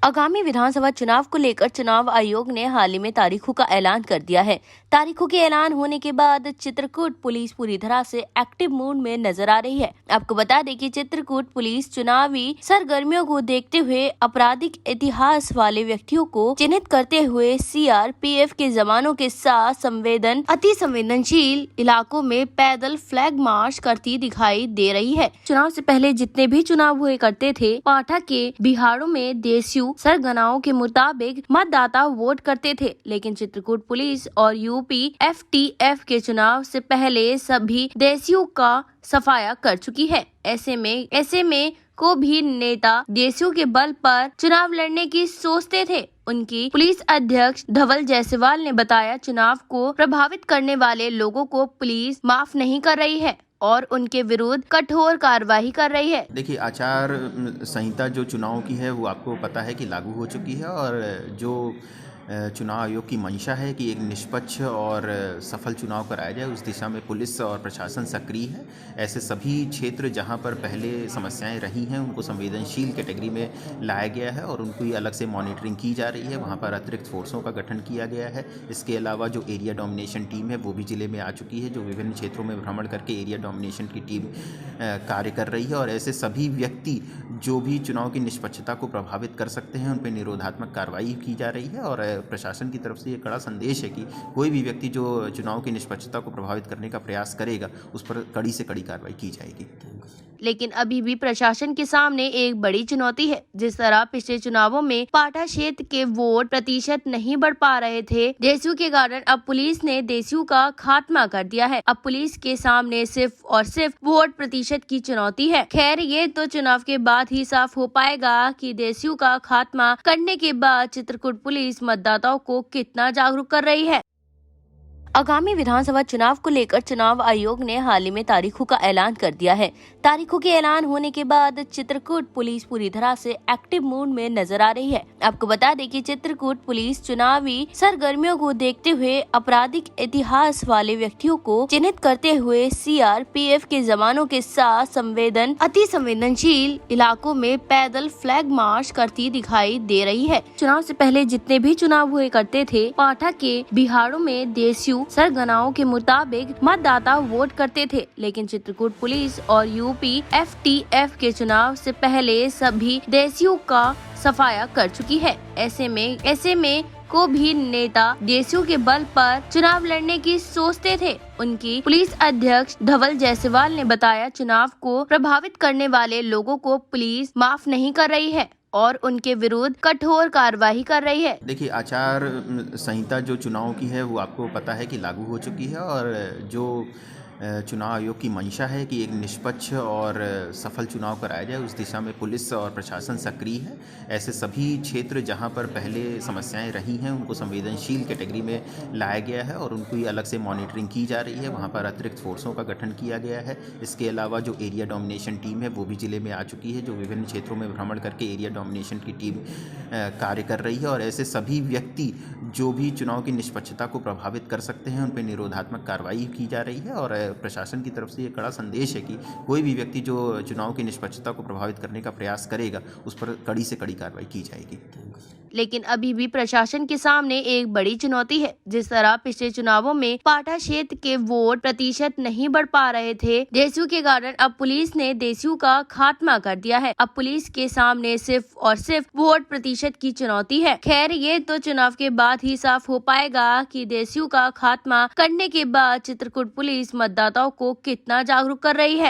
आगामी विधानसभा चुनाव को लेकर चुनाव आयोग ने हाल ही में तारीखों का ऐलान कर दिया है। तारीखों के ऐलान होने के बाद चित्रकूट पुलिस पूरी तरह से एक्टिव मोड में नजर आ रही है। आपको बता दें कि चित्रकूट पुलिस चुनावी सरगर्मियों को देखते हुए आपराधिक इतिहास वाले व्यक्तियों को चिन्हित करते हुए CRPF के जवानों के साथ अति संवेदनशील इलाकों में पैदल फ्लैग मार्च करती दिखाई दे रही है। चुनाव से पहले जितने भी चुनाव हुए करते थे, पाठा के बिहारों में देसियों सरगनाओं के मुताबिक मतदाता वोट करते थे, लेकिन चित्रकूट पुलिस और यूपी FTF के चुनाव से पहले सभी देसियों का सफाया कर चुकी है। ऐसे में को भी नेता देसियों के बल पर चुनाव लड़ने की सोचते थे। उनकी पुलिस अध्यक्ष धवल जायसवाल ने बताया, चुनाव को प्रभावित करने वाले लोगों को पुलिस माफ नहीं कर रही है और उनके विरुद्ध कठोर कार्रवाई कर रही है। देखिए, आचार संहिता जो चुनाव की है वो आपको पता है कि लागू हो चुकी है और जो चुनाव आयोग की मंशा है कि एक निष्पक्ष और सफल चुनाव कराया जाए, उस दिशा में पुलिस और प्रशासन सक्रिय है। ऐसे सभी क्षेत्र जहां पर पहले समस्याएं रही हैं उनको संवेदनशील कैटेगरी में लाया गया है और उनकी अलग से मॉनिटरिंग की जा रही है। वहां पर अतिरिक्त फोर्सों का गठन किया गया है। इसके अलावा जो एरिया डोमिनेशन टीम है वो भी जिले में आ चुकी है, जो विभिन्न क्षेत्रों में भ्रमण करके एरिया डोमिनेशन की टीम कार्य कर रही है। और ऐसे सभी व्यक्ति जो भी चुनाव की निष्पक्षता को प्रभावित कर सकते हैं उन पर निरोधात्मक कार्रवाई की जा रही है। और प्रशासन की तरफ से ये कड़ा संदेश है कि कोई भी व्यक्ति जो चुनाव की निष्पक्षता को प्रभावित करने का प्रयास करेगा उस पर कड़ी से कड़ी कार्रवाई की जाएगी। लेकिन अभी भी प्रशासन के सामने एक बड़ी चुनौती है। जिस तरह पिछले चुनावों में पाठा क्षेत्र के वोट प्रतिशत नहीं बढ़ पा रहे थे देसियों के कारण, अब पुलिस ने देसियों का खात्मा कर दिया है। अब पुलिस के सामने सिर्फ और सिर्फ वोट प्रतिशत की चुनौती है। खैर, ये तो चुनाव के बाद ही साफ हो पाएगा कि देसियों का खात्मा करने के बाद चित्रकूट पुलिस मतदाताओं को कितना जागरूक कर रही है। आगामी विधानसभा चुनाव को लेकर चुनाव आयोग ने हाल ही में तारीखों का ऐलान कर दिया है। तारीखों के ऐलान होने के बाद चित्रकूट पुलिस पूरी तरह से एक्टिव मोड में नजर आ रही है। आपको बता दें कि चित्रकूट पुलिस चुनावी सरगर्मियों को देखते हुए आपराधिक इतिहास वाले व्यक्तियों को चिन्हित करते हुए CRPF के जवानों के साथ अति संवेदनशील इलाकों में पैदल फ्लैग मार्च करती दिखाई दे रही है। चुनाव से पहले जितने भी चुनाव हुए करते थे, पाठा के बिहारों में देसियों सरगनाओं के मुताबिक मतदाता वोट करते थे, लेकिन चित्रकूट पुलिस और यूपी FTF के चुनाव से पहले सभी देसियों का सफाया कर चुकी है। ऐसे में को भी नेता देसियों के बल पर चुनाव लड़ने की सोचते थे। उनकी पुलिस अध्यक्ष धवल जायसवाल ने बताया, चुनाव को प्रभावित करने वाले लोगों को पुलिस माफ नहीं कर रही है और उनके विरुद्ध कठोर कार्रवाई कर रही है। देखिए, आचार संहिता जो चुनाव की है वो आपको पता है कि लागू हो चुकी है और जो चुनाव आयोग की मंशा है कि एक निष्पक्ष और सफल चुनाव कराया जाए, उस दिशा में पुलिस और प्रशासन सक्रिय है। ऐसे सभी क्षेत्र जहां पर पहले समस्याएं रही हैं उनको संवेदनशील कैटेगरी में लाया गया है और उनकी अलग से मॉनिटरिंग की जा रही है। वहां पर अतिरिक्त फोर्सों का गठन किया गया है। इसके अलावा जो एरिया डोमिनेशन टीम है वो भी जिले में आ चुकी है, जो विभिन्न क्षेत्रों में भ्रमण करके एरिया डोमिनेशन की टीम कार्य कर रही है। और ऐसे सभी व्यक्ति जो भी चुनाव की निष्पक्षता को प्रभावित कर सकते हैं उन पर निरोधात्मक कार्रवाई की जा रही है। और प्रशासन की तरफ से ये कड़ा संदेश है कि कोई भी व्यक्ति जो चुनाव की निष्पक्षता को प्रभावित करने का प्रयास करेगा उस पर कड़ी से कड़ी कार्रवाई की जाएगी। लेकिन अभी भी प्रशासन के सामने एक बड़ी चुनौती है। जिस तरह पिछले चुनावों में पाठा क्षेत्र के वोट प्रतिशत नहीं बढ़ पा रहे थे देसियों के कारण, अब पुलिस ने देसियों का खात्मा कर दिया है। अब पुलिस के सामने सिर्फ और सिर्फ वोट प्रतिशत की चुनौती है। खैर, ये तो चुनाव के बाद ही साफ हो पाएगा कि देसियों का खात्मा करने के बाद चित्रकूट पुलिस मतदाताओं को कितना जागरूक कर रही है।